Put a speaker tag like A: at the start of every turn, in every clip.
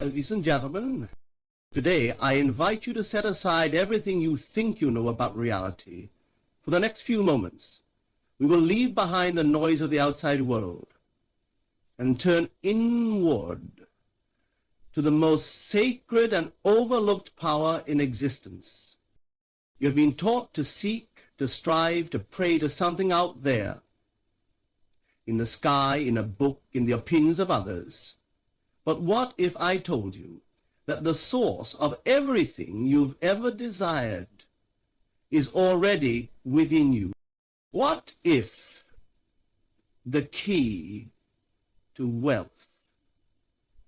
A: Ladies and gentlemen, today I invite you to set aside everything you think you know about reality. For the next few moments, we will leave behind the noise of the outside world and turn inward to the most sacred and overlooked power in existence. You have been taught to seek, to strive, to pray to something out there, in the sky, in a book, in the opinions of others. But what if I told you that the source of everything you've ever desired is already within you? What if the key to wealth,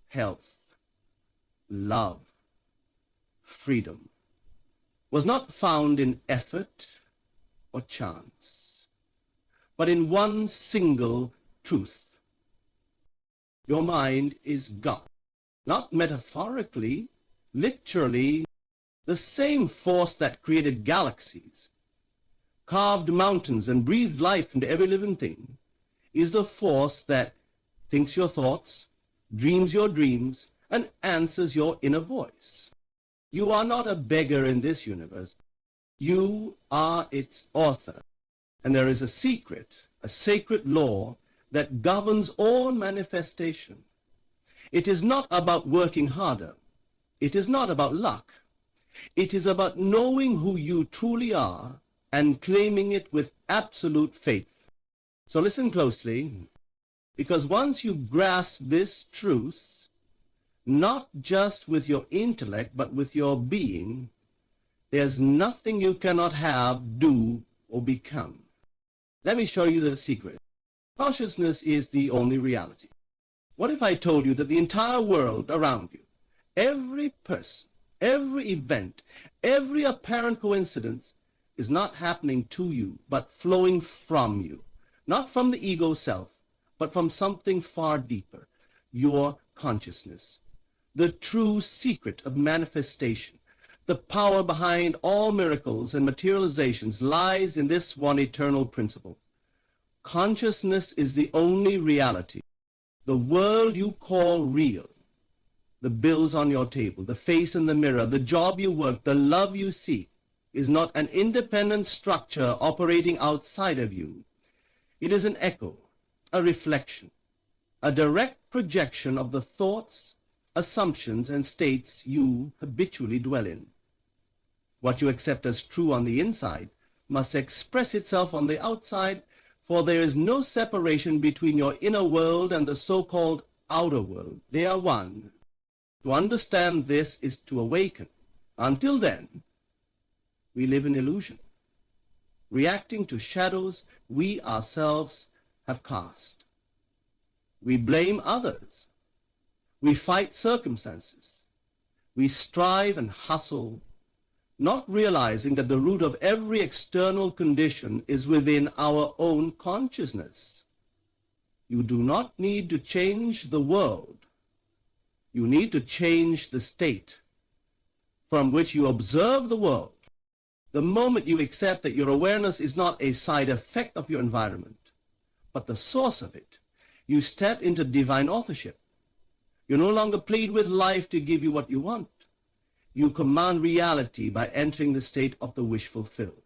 A: health, love, freedom was not found in effort or chance, but in one single truth? Your mind is God, not metaphorically, literally. The same force that created galaxies, carved mountains, and breathed life into every living thing is the force that thinks your thoughts, dreams your dreams, and answers your inner voice. You are not a beggar in this universe. You are its author. And there is a secret, a sacred law that governs all manifestation. It is not about working harder. It is not about luck. It is about knowing who you truly are and claiming it with absolute faith. So listen closely, because once you grasp this truth, not just with your intellect, but with your being, there's nothing you cannot have, do, or become. Let me show you the secret. Consciousness is the only reality. What if I told you that the entire world around you, every person, every event, every apparent coincidence is not happening to you, but flowing from you? Not from the ego self, but from something far deeper, your consciousness. The true secret of manifestation, the power behind all miracles and materializations lies in this one eternal principle. Consciousness is the only reality. The world you call real, the bills on your table, the face in the mirror, the job you work, the love you seek, is not an independent structure operating outside of you. It is an echo, a reflection, a direct projection of the thoughts, assumptions, and states you habitually dwell in. What you accept as true on the inside must express itself on the outside, for there is no separation between your inner world and the so-called outer world. They are one. To understand this is to awaken. Until then, we live in illusion, reacting to shadows we ourselves have cast. We blame others. We fight circumstances. We strive and hustle, not realizing that the root of every external condition is within our own consciousness. You do not need to change the world. You need to change the state from which you observe the world. The moment you accept that your awareness is not a side effect of your environment, but the source of it, you step into divine authorship. You no longer plead with life to give you what you want. You command reality by entering the state of the wish fulfilled.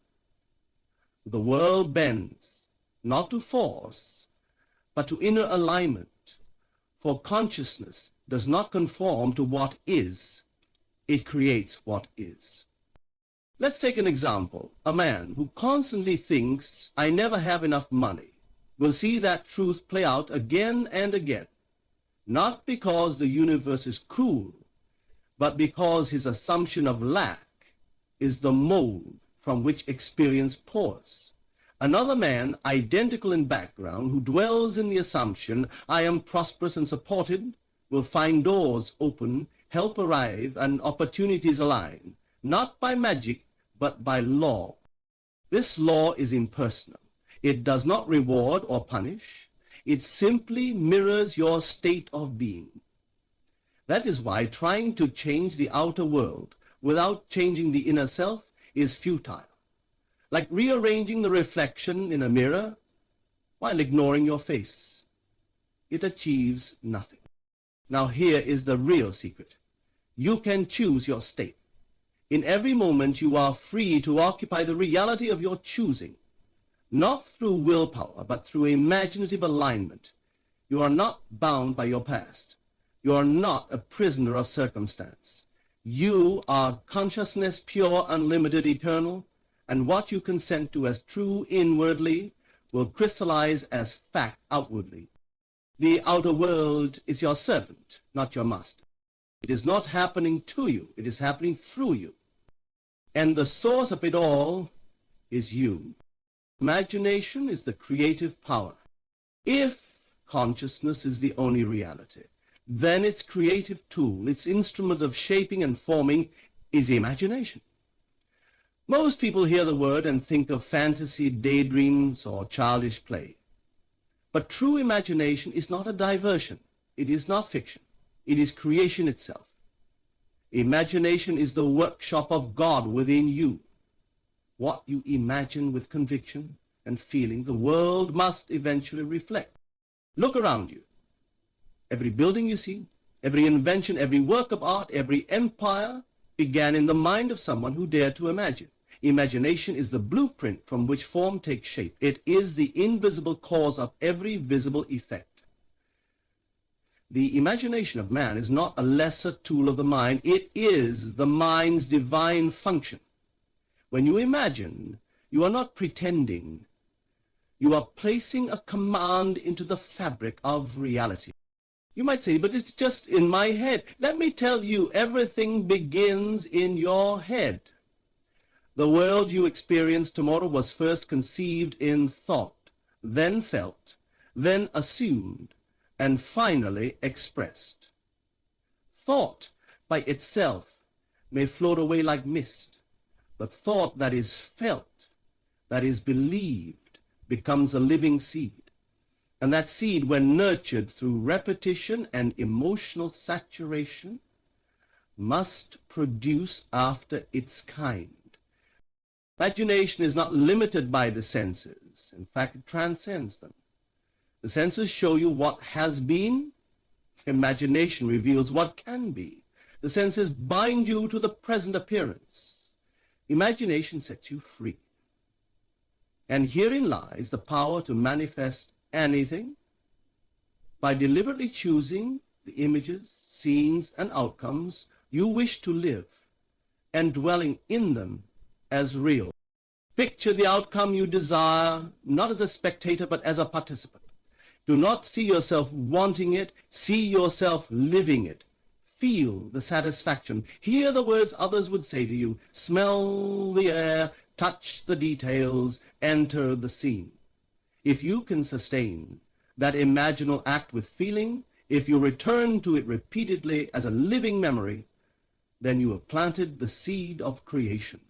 A: The world bends, not to force, but to inner alignment, for consciousness does not conform to what is, it creates what is. Let's take an example. A man who constantly thinks, "I never have enough money," will see that truth play out again and again, not because the universe is cruel, but because his assumption of lack is the mold from which experience pours. Another man, identical in background, who dwells in the assumption, "I am prosperous and supported," will find doors open, help arrive, and opportunities align, not by magic, but by law. This law is impersonal. It does not reward or punish. It simply mirrors your state of being. That is why trying to change the outer world without changing the inner self is futile. Like rearranging the reflection in a mirror while ignoring your face. It achieves nothing. Now here is the real secret. You can choose your state. In every moment you are free to occupy the reality of your choosing, not through willpower, but through imaginative alignment. You are not bound by your past. You are not a prisoner of circumstance. You are consciousness, pure, unlimited, eternal, and what you consent to as true inwardly will crystallize as fact outwardly. The outer world is your servant, not your master. It is not happening to you, it is happening through you. And the source of it all is you. Imagination is the creative power. If consciousness is the only reality, then its creative tool, its instrument of shaping and forming, is imagination. Most people hear the word and think of fantasy, daydreams, or childish play. But true imagination is not a diversion. It is not fiction. It is creation itself. Imagination is the workshop of God within you. What you imagine with conviction and feeling, the world must eventually reflect. Look around you. Every building you see, every invention, every work of art, every empire began in the mind of someone who dared to imagine. Imagination is the blueprint from which form takes shape. It is the invisible cause of every visible effect. The imagination of man is not a lesser tool of the mind. It is the mind's divine function. When you imagine, you are not pretending. You are placing a command into the fabric of reality. You might say, but it's just in my head. Let me tell you, everything begins in your head. The world you experience tomorrow was first conceived in thought, then felt, then assumed, and finally expressed. Thought by itself may float away like mist, but thought that is felt, that is believed, becomes a living seed. And that seed, when nurtured through repetition and emotional saturation, must produce after its kind. Imagination is not limited by the senses. In fact, it transcends them. The senses show you what has been. Imagination reveals what can be. The senses bind you to the present appearance. Imagination sets you free. And herein lies the power to manifest anything by deliberately choosing the images, scenes, and outcomes you wish to live and dwelling in them as real. Picture the outcome you desire, not as a spectator, but as a participant. Do not see yourself wanting it, see yourself living it. Feel the satisfaction. Hear the words others would say to you. Smell the air, touch the details, enter the scene. If you can sustain that imaginal act with feeling, if you return to it repeatedly as a living memory, then you have planted the seed of creation.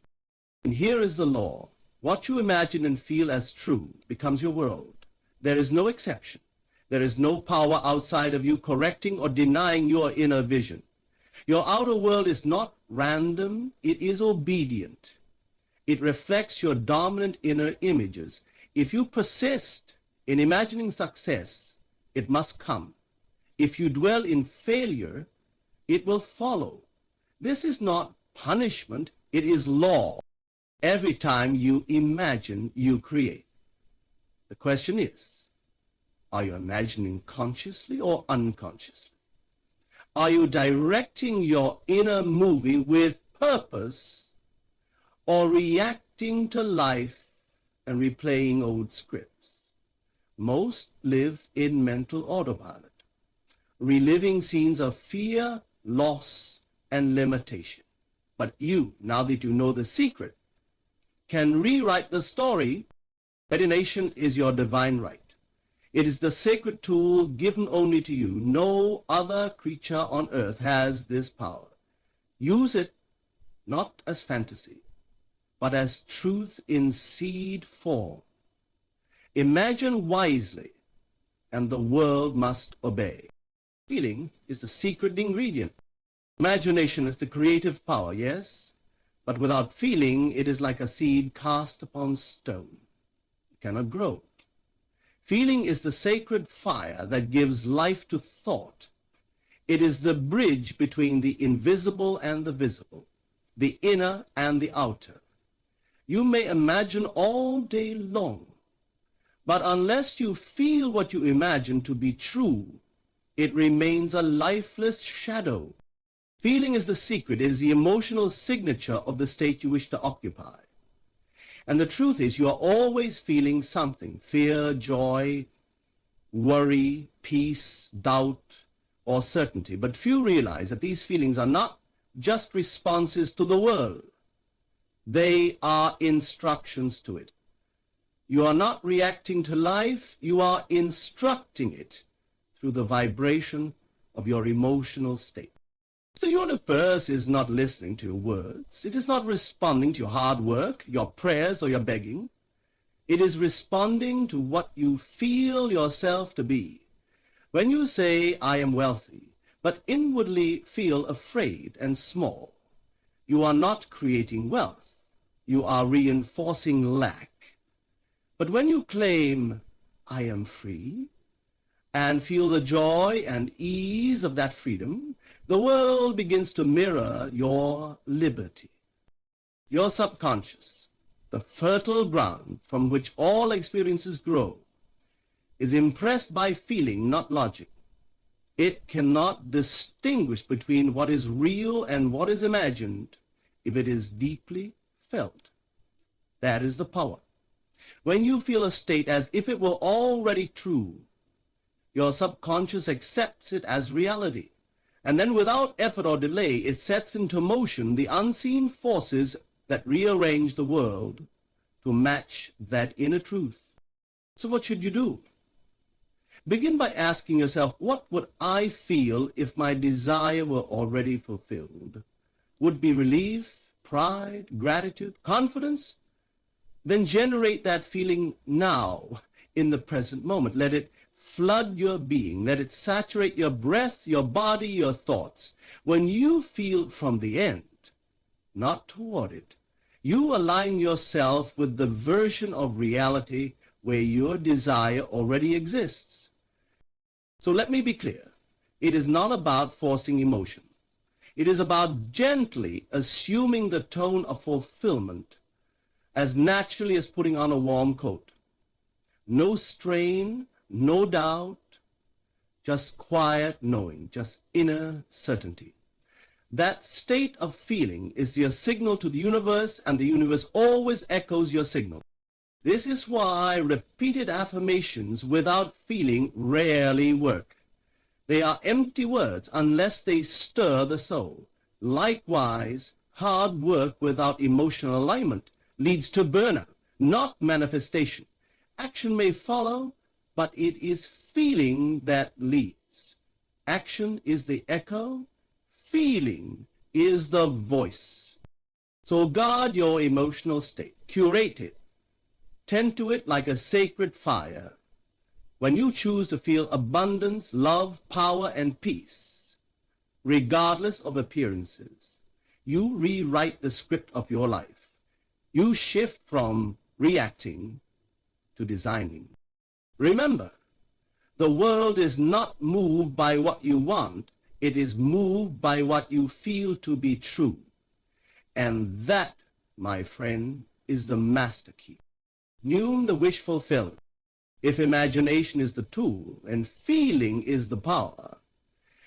A: And here is the law. What you imagine and feel as true becomes your world. There is no exception. There is no power outside of you correcting or denying your inner vision. Your outer world is not random. It is obedient. It reflects your dominant inner images. If you persist in imagining success, it must come. If you dwell in failure, it will follow. This is not punishment. It is law. Every time you imagine, you create. The question is, are you imagining consciously or unconsciously? Are you directing your inner movie with purpose or reacting to life and replaying old scripts? Most live in mental autopilot, reliving scenes of fear, loss, and limitation. But you, now that you know the secret, can rewrite the story. Imagination is your divine right. It is the sacred tool given only to you. No other creature on earth has this power. Use it not as fantasy, but as truth in seed form. Imagine wisely, and the world must obey. Feeling is the secret ingredient. Imagination is the creative power, yes? But without feeling, it is like a seed cast upon stone. It cannot grow. Feeling is the sacred fire that gives life to thought. It is the bridge between the invisible and the visible, the inner and the outer. You may imagine all day long, but unless you feel what you imagine to be true, it remains a lifeless shadow. Feeling is the secret, it is the emotional signature of the state you wish to occupy. And the truth is, you are always feeling something: fear, joy, worry, peace, doubt, or certainty. But few realize that these feelings are not just responses to the world. They are instructions to it. You are not reacting to life, you are instructing it through the vibration of your emotional state. The universe is not listening to your words. It is not responding to your hard work, your prayers, or your begging. It is responding to what you feel yourself to be. When you say, I am wealthy, but inwardly feel afraid and small, you are not creating wealth. You are reinforcing lack. But when you claim, I am free, and feel the joy and ease of that freedom, the world begins to mirror your liberty. Your subconscious, the fertile ground from which all experiences grow, is impressed by feeling, not logic. It cannot distinguish between what is real and what is imagined if it is deeply felt. That is the power. When you feel a state as if it were already true, your subconscious accepts it as reality, and then without effort or delay, it sets into motion the unseen forces that rearrange the world to match that inner truth. So what should you do? Begin by asking yourself, what would I feel if my desire were already fulfilled? Would be relief, pride, gratitude, confidence? Then generate that feeling now, in the present moment. Let it flood your being. Let it saturate your breath, your body, your thoughts. When you feel from the end, not toward it, you align yourself with the version of reality where your desire already exists. So let me be clear. It is not about forcing emotion. It is about gently assuming the tone of fulfillment as naturally as putting on a warm coat. No strain, no doubt, just quiet knowing, just inner certainty. That state of feeling is your signal to the universe, and the universe always echoes your signal. This is why repeated affirmations without feeling rarely work. They are empty words unless they stir the soul. Likewise, hard work without emotional alignment leads to burnout, not manifestation. Action may follow, but it is feeling that leads. Action is the echo, feeling is the voice. So guard your emotional state, curate it, tend to it like a sacred fire. When you choose to feel abundance, love, power, and peace, regardless of appearances, you rewrite the script of your life. You shift from reacting to designing. Remember, the world is not moved by what you want, it is moved by what you feel to be true. And that, my friend, is the master key. Noon the wish fulfilled. If imagination is the tool and feeling is the power,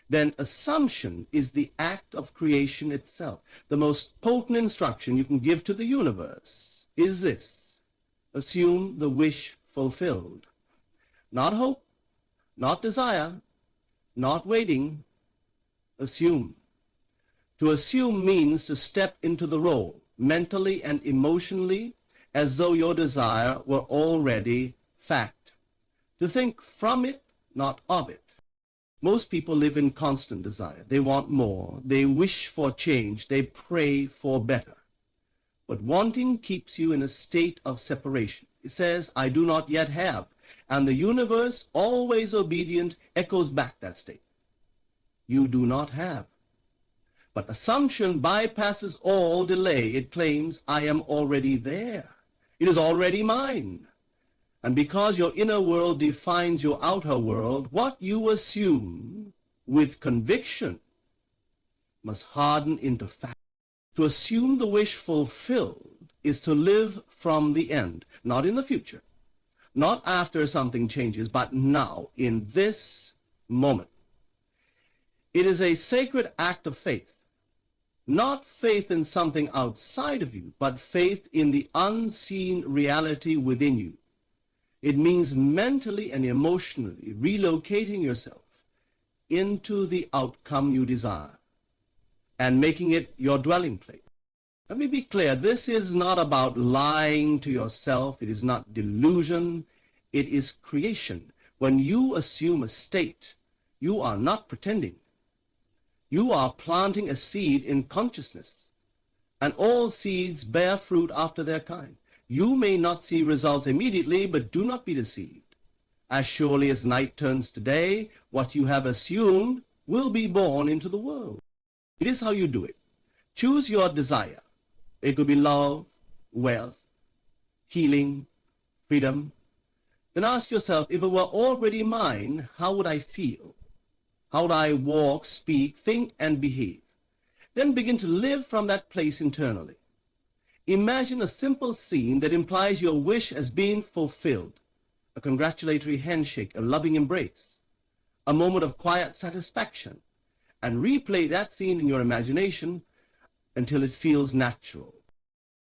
A: then assumption is the act of creation itself. The most potent instruction you can give to the universe is this: assume the wish fulfilled. Not hope, not desire, not waiting. Assume. To assume means to step into the role, mentally and emotionally, as though your desire were already fact. To think from it, not of it. Most people live in constant desire. They want more. They wish for change. They pray for better. But wanting keeps you in a state of separation. It says, I do not yet have. And the universe, always obedient, echoes back that state. You do not have. But assumption bypasses all delay. It claims, I am already there. It is already mine. And because your inner world defines your outer world, what you assume with conviction must harden into fact. To assume the wish fulfilled is to live from the end, not in the future, not after something changes, but now, in this moment. It is a sacred act of faith, not faith in something outside of you, but faith in the unseen reality within you. It means mentally and emotionally relocating yourself into the outcome you desire and making it your dwelling place. Let me be clear, this is not about lying to yourself. It is not delusion. It is creation. When you assume a state, you are not pretending. You are planting a seed in consciousness, and all seeds bear fruit after their kind. You may not see results immediately, but do not be deceived. As surely as night turns to day, what you have assumed will be born into the world. It is how you do it. Choose your desire. It could be love, wealth, healing, freedom. Then ask yourself, if it were already mine, how would I feel? How would I walk, speak, think, and behave? Then begin to live from that place internally. Imagine a simple scene that implies your wish as being fulfilled. A congratulatory handshake, a loving embrace, a moment of quiet satisfaction, and replay that scene in your imagination until it feels natural.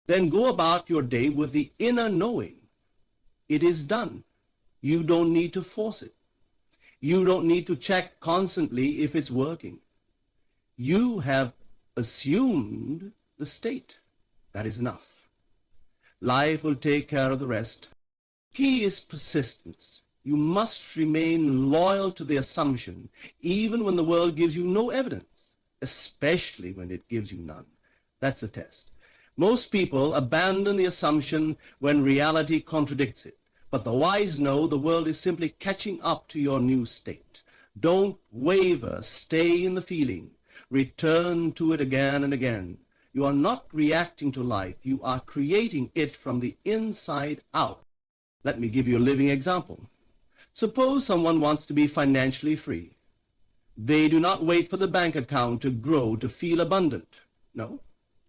A: Then go about your day with the inner knowing. It is done. You don't need to force it. You don't need to check constantly if it's working. You have assumed the state. That is enough. Life will take care of the rest. Key is persistence. You must remain loyal to the assumption, even when the world gives you no evidence, especially when it gives you none. That's the test. Most people abandon the assumption when reality contradicts it, but the wise know the world is simply catching up to your new state. Don't waver. Stay in the feeling. Return to it again and again. You are not reacting to life. You are creating it from the inside out. Let me give you a living example. Suppose someone wants to be financially free. They do not wait for the bank account to grow to feel abundant. No,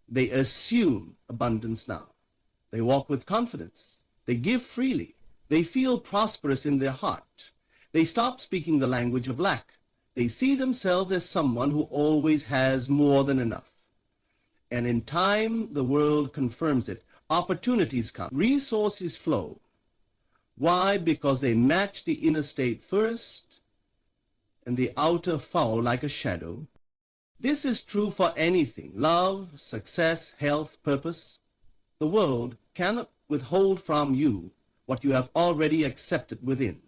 A: they assume abundance now. They walk with confidence. They give freely. They feel prosperous in their heart. They stop speaking the language of lack. They see themselves as someone who always has more than enough. And in time, the world confirms it. Opportunities come. Resources flow. Why? Because they match the inner state first, and the outer follow like a shadow. This is true for anything: love, success, health, purpose. The world cannot withhold from you what you have already accepted within.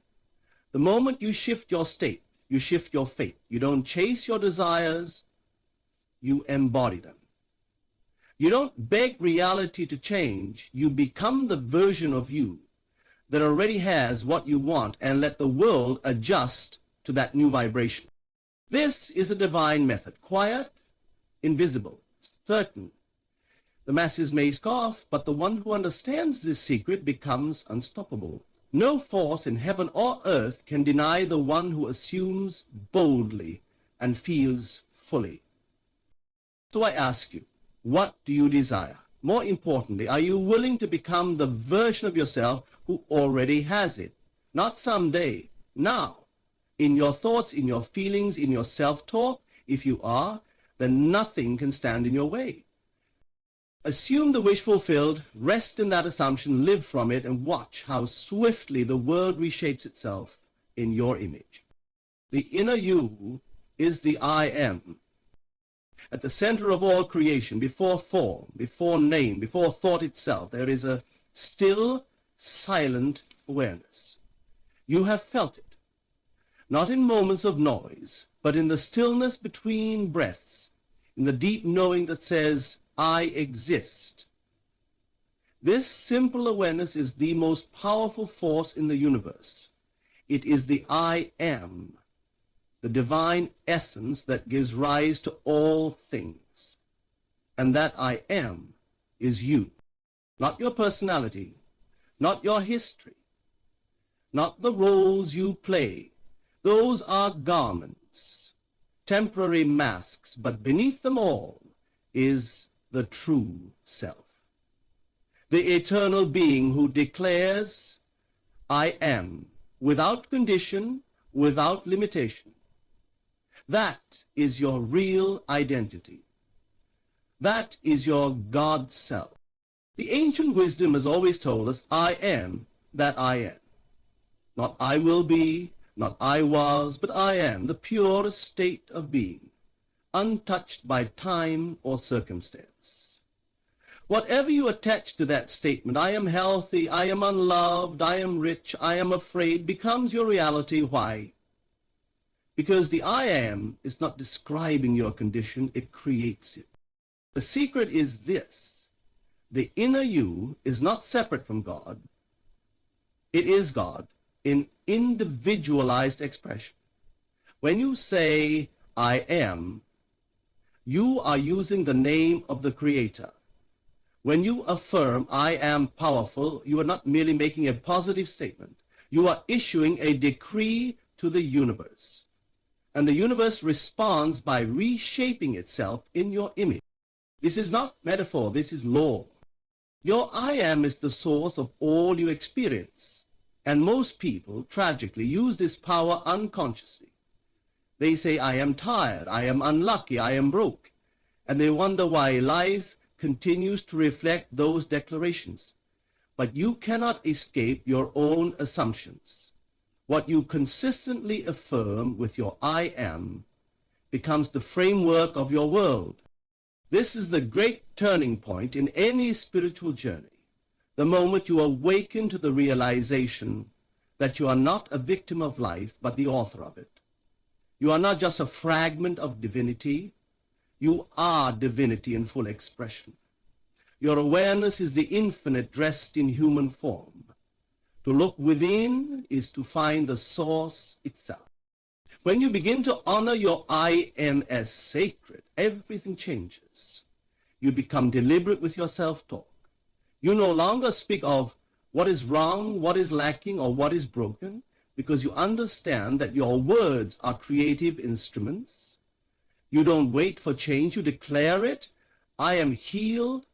A: The moment you shift your state, you shift your fate. You don't chase your desires, you embody them. You don't beg reality to change, you become the version of you that already has what you want and let the world adjust to that new vibration. This is a divine method, quiet, invisible, certain. The masses may scoff, but the one who understands this secret becomes unstoppable. No force in heaven or earth can deny the one who assumes boldly and feels fully. So I ask you, what do you desire? More importantly, are you willing to become the version of yourself who already has it? Not someday, now. In your thoughts, in your feelings, in your self-talk. If you are, then nothing can stand in your way. Assume the wish fulfilled, rest in that assumption, live from it, and watch how swiftly the world reshapes itself in your image. The inner you is the I am. At the center of all creation, before form, before name, before thought itself, there is a still, silent awareness. You have felt it, not in moments of noise, but in the stillness between breaths, in the deep knowing that says, I exist. This simple awareness is the most powerful force in the universe. It is the I am, the divine essence that gives rise to all things. And that I am is you, not your personality, not your history, not the roles you play. Those are garments. temporary masks, but beneath them all is the true self, the eternal being who declares, I am, without condition, without limitation. That is your real identity. That is your God self. The ancient wisdom has always told us, I am that I am. Not I will be, not I was, but I am, the pure state of being, untouched by time or circumstance. Whatever you attach to that statement, I am healthy, I am unloved, I am rich, I am afraid, becomes your reality. Why? Because the I am is not describing your condition, it creates it. The secret is this: the inner you is not separate from God. It is God in individualized expression. When you say, I am, you are using the name of the Creator. When you affirm, I am powerful, you are not merely making a positive statement. You are issuing a decree to the universe. And the universe responds by reshaping itself in your image. This is not metaphor, this is law. Your I am is the source of all you experience. And most people, tragically, use this power unconsciously. They say, I am tired, I am unlucky, I am broke. And they wonder why life continues to reflect those declarations. But you cannot escape your own assumptions. What you consistently affirm with your I am becomes the framework of your world. This is the great turning point in any spiritual journey, the moment you awaken to the realization that you are not a victim of life, but the author of it. You are not just a fragment of divinity, you are divinity in full expression. Your awareness is the infinite dressed in human form. To look within is to find the source itself. When you begin to honor your I am as sacred, everything changes. You become deliberate with your self-talk. You no longer speak of what is wrong, what is lacking, or what is broken, because you understand that your words are creative instruments. You don't wait for change, you declare it. I am healed,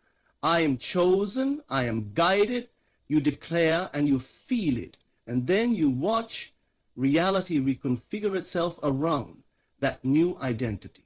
A: I am chosen, I am guided. You declare and you feel it. And then you watch reality reconfigure itself around that new identity.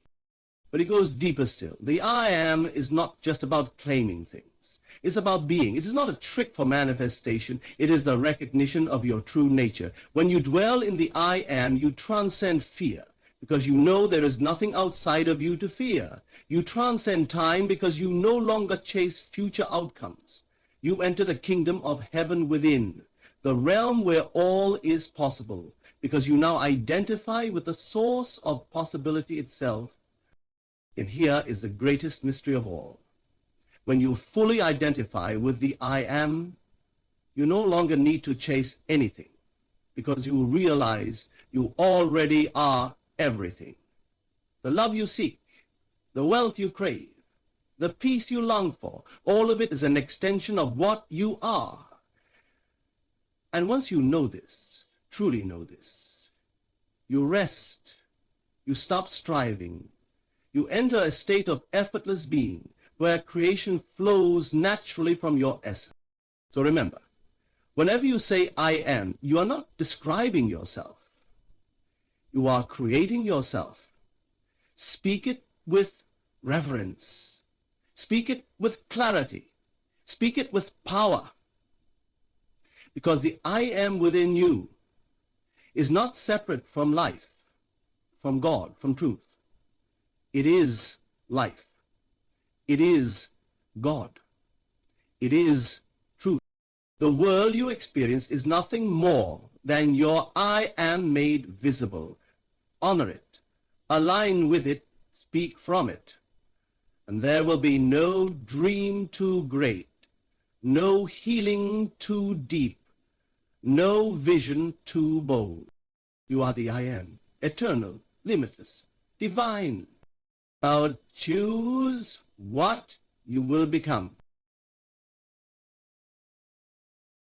A: But it goes deeper still. The I am is not just about claiming things. It's about being. It is not a trick for manifestation. It is the recognition of your true nature. When you dwell in the I am, you transcend fear because you know there is nothing outside of you to fear. You transcend time because you no longer chase future outcomes. You enter the kingdom of heaven within, the realm where all is possible, because you now identify with the source of possibility itself. And here is the greatest mystery of all. When you fully identify with the I am, you no longer need to chase anything, because you realize you already are everything. The love you seek, the wealth you crave, the peace you long for, all of it is an extension of what you are. And once you know this, truly know this, you rest, you stop striving, you enter a state of effortless being where creation flows naturally from your essence. So remember, whenever you say I am, you are not describing yourself. You are creating yourself. Speak it with reverence. Speak it with clarity. Speak it with power. Because the I am within you is not separate from life, from God, from truth. It is life. It is God. It is truth. The world you experience is nothing more than your I am made visible. Honor it. Align with it. Speak from it. And there will be no dream too great, no healing too deep, no vision too bold. You are the I am, eternal, limitless, divine. Now choose what you will become.